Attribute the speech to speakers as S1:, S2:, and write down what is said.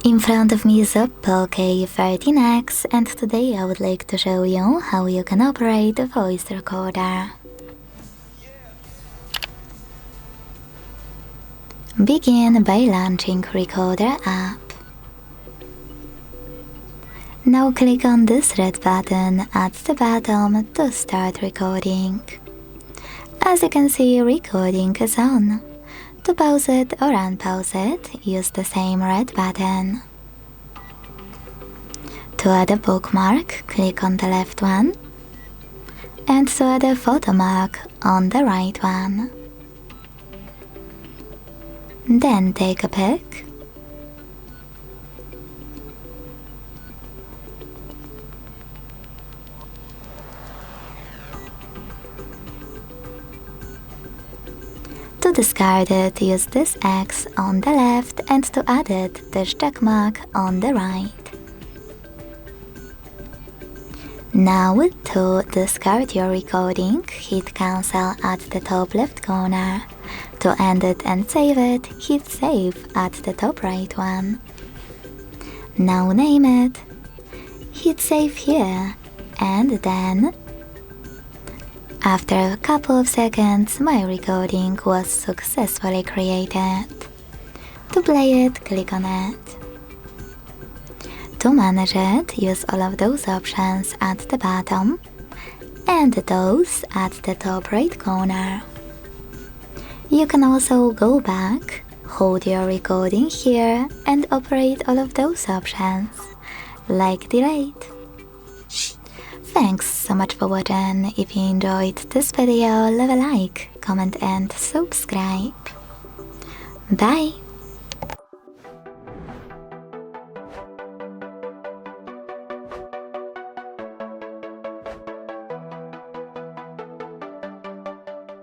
S1: In front of me is OPPO K13x, and today I would like to show you how you can operate a voice recorder. Begin by launching Recorder app. Now click on this red button at the bottom to start recording. As you can see, recording is on. To pause it or unpause it, use the same red button. To add a bookmark, click on the left one, and to add a photo mark on the right one. Then take a pic. To discard it, use this X on the left, and to add it, this check mark on the right. Now to discard your recording, hit cancel at the top left corner. To end it and save it, hit save at the top right one. Now name it, hit save here, and then after a couple of seconds, my recording was successfully created. To play it, click on it. To manage it, use all of those options at the bottom and those at the top right corner. You can also go back, hold your recording here and operate all of those options, like delete. Thanks so much for watching. If you enjoyed this video, leave a like, comment and subscribe. Bye!